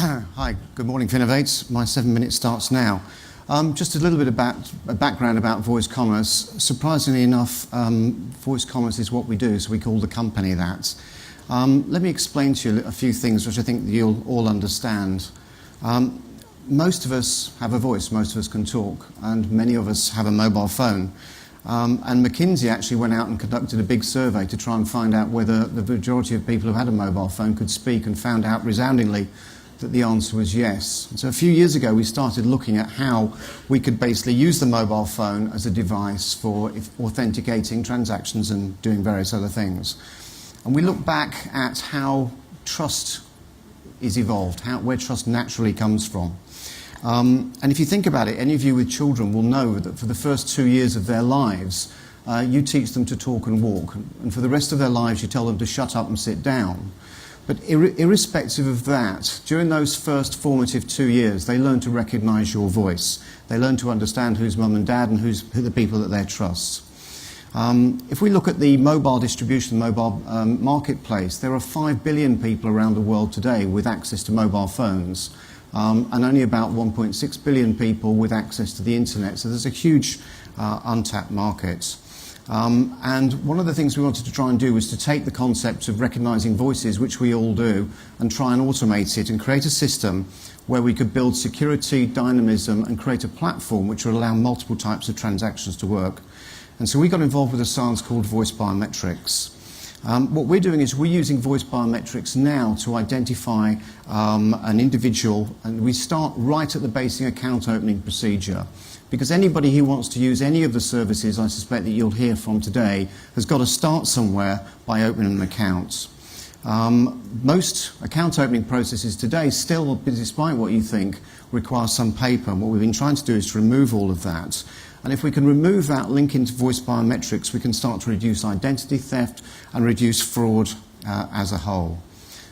Hi, good morning, Finovate. My 7 minutes starts now. Just a little bit about a background about voice commerce. Surprisingly enough, voice commerce is what we do, so we call the company that. Let me explain to you a few things which I think you'll all understand. Most of us have a voice, most of us can talk, and many of us have a mobile phone. And McKinsey actually went out and conducted a big survey to try and find out whether the majority of people who had a mobile phone could speak, and found out resoundingly that the answer was yes. And so a few years ago we started looking at how we could basically use the mobile phone as a device for authenticating transactions and doing various other things. And we looked back at how trust is evolved, where trust naturally comes from. And if you think about it, any of you with children will know that for the first 2 years of their lives, you teach them to talk and walk, and for the rest of their lives you tell them to shut up and sit down. But irrespective of that, during those first formative 2 years, they learn to recognise your voice. They learn to understand who's mum and dad and who are the people that they trust. If we look at the mobile distribution, mobile marketplace, there are 5 billion people around the world today with access to mobile phones, and only about 1.6 billion people with access to the internet. So there's a huge untapped market. And one of the things we wanted to try and do was to take the concept of recognising voices, which we all do, and try and automate it and create a system where we could build security, dynamism, and create a platform which would allow multiple types of transactions to work. And so we got involved with a science called voice biometrics. What we're doing is we're using voice biometrics now to identify an individual, and we start right at the basic account opening procedure. Because anybody who wants to use any of the services I suspect that you'll hear from today has got to start somewhere by opening an account. Most account opening processes today still, despite what you think, require some paper. And what we've been trying to do is to remove all of that. And if we can remove that link into voice biometrics, we can start to reduce identity theft and reduce fraud as a whole.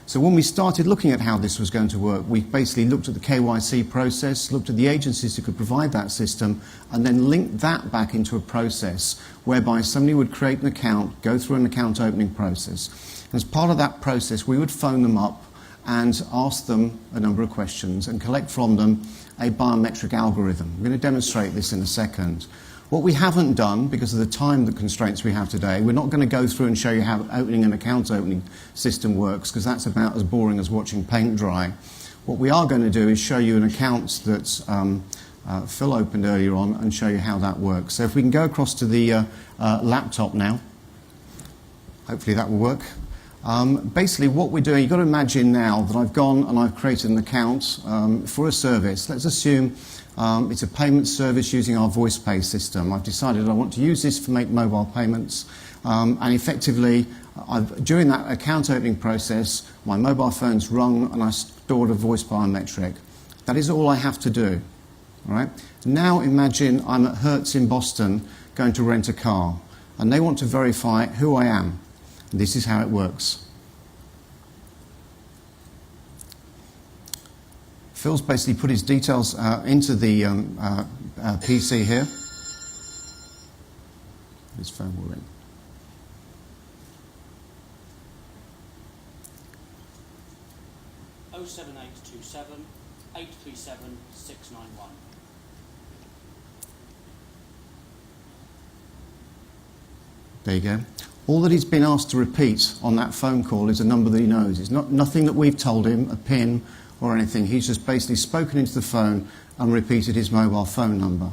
So when we started looking at how this was going to work, we basically looked at the KYC process, looked at the agencies who could provide that system, and then linked that back into a process whereby somebody would create an account, go through an account opening process. As part of that process, we would phone them up and ask them a number of questions and collect from them a biometric algorithm. I'm going to demonstrate this in a second. What we haven't done, because of the time constraints we have today, we're not going to go through and show you how opening an account opening system works, because that's about as boring as watching paint dry. What we are going to do is show you an account that Phil opened earlier on and show you how that works. So if we can go across to the laptop now, hopefully that will work. Basically what we're doing, you've got to imagine now that I've gone and I've created an account for a service. Let's assume it's a payment service using our voice pay system. I've decided I want to use this to make mobile payments, and effectively during that account opening process my mobile phone's rung and I stored a voice biometric. That is all I have to do. All right? Now imagine I'm at Hertz in Boston going to rent a car, and they want to verify who I am. This is how it works. Phil's basically put his details into the PC here. His phone will ring. Oh 7827 837 691. There you go. All that he's been asked to repeat on that phone call is a number that he knows. It's nothing that we've told him, a PIN or anything. He's just basically spoken into the phone and repeated his mobile phone number.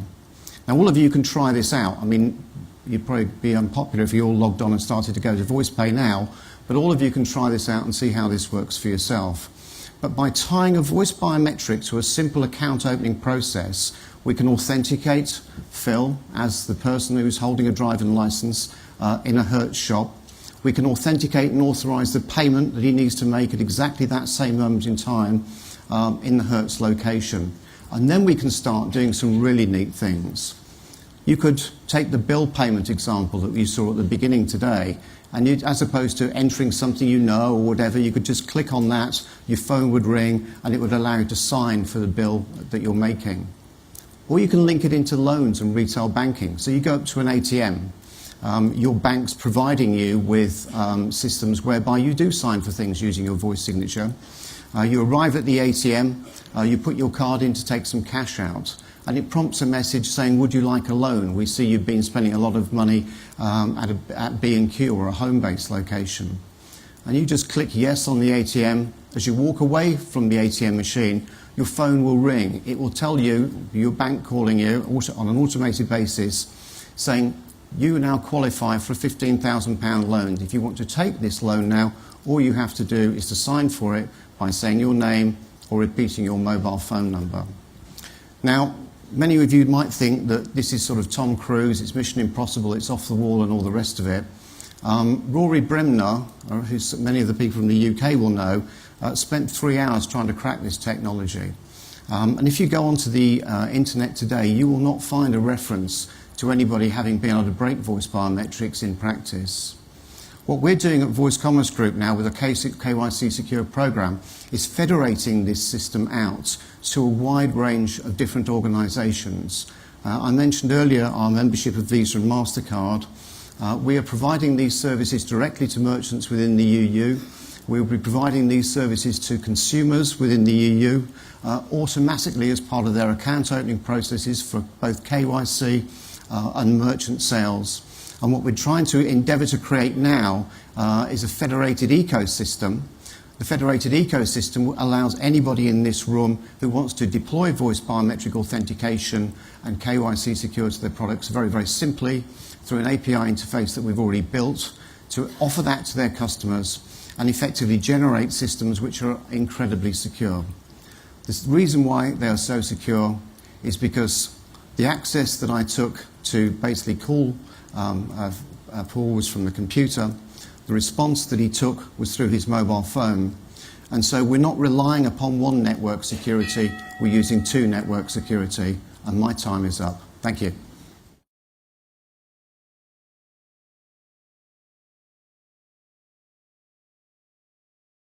Now, all of you can try this out. I mean, you'd probably be unpopular if you all logged on and started to go to VoicePay now, but all of you can try this out and see how this works for yourself. But by tying a voice biometric to a simple account opening process, we can authenticate Phil as the person who's holding a driving licence in a Hertz shop. We can authenticate and authorise the payment that he needs to make at exactly that same moment in time in the Hertz location. And then we can start doing some really neat things. You could take the bill payment example that you saw at the beginning today, and as opposed to entering something you know or whatever, you could just click on that, your phone would ring, and it would allow you to sign for the bill that you're making. Or you can link it into loans and retail banking. So you go up to an ATM. Your bank's providing you with systems whereby you do sign for things using your voice signature. You arrive at the ATM, you put your card in to take some cash out, and it prompts a message saying, would you like a loan? We see you've been spending a lot of money at B&Q or a home-based location. And you just click yes on the ATM. As you walk away from the ATM machine, your phone will ring. It will tell you, your bank calling you on an automated basis, saying, you now qualify for a £15,000 loan. If you want to take this loan now, all you have to do is to sign for it by saying your name or repeating your mobile phone number. Now, many of you might think that this is sort of Tom Cruise, it's Mission Impossible, it's off the wall and all the rest of it. Rory Bremner, who many of the people from the UK will know, spent 3 hours trying to crack this technology. And if you go onto the internet today, you will not find a reference to anybody having been able to break voice biometrics in practice. What we're doing at Voice Commerce Group now with a KYC Secure program is federating this system out to a wide range of different organisations. I mentioned earlier our membership of Visa and MasterCard. We are providing these services directly to merchants within the EU. We'll be providing these services to consumers within the EU automatically as part of their account opening processes for both KYC and merchant sales. And what we're trying to endeavour to create now is a federated ecosystem. The federated ecosystem allows anybody in this room who wants to deploy voice biometric authentication and KYC secure to their products very, very simply through an API interface that we've already built to offer that to their customers and effectively generate systems which are incredibly secure. The reason why they are so secure is because the access that I took to basically call Paul was from the computer. The response that he took was through his mobile phone. And so we're not relying upon one network security, we're using 2 network security. And my time is up. Thank you.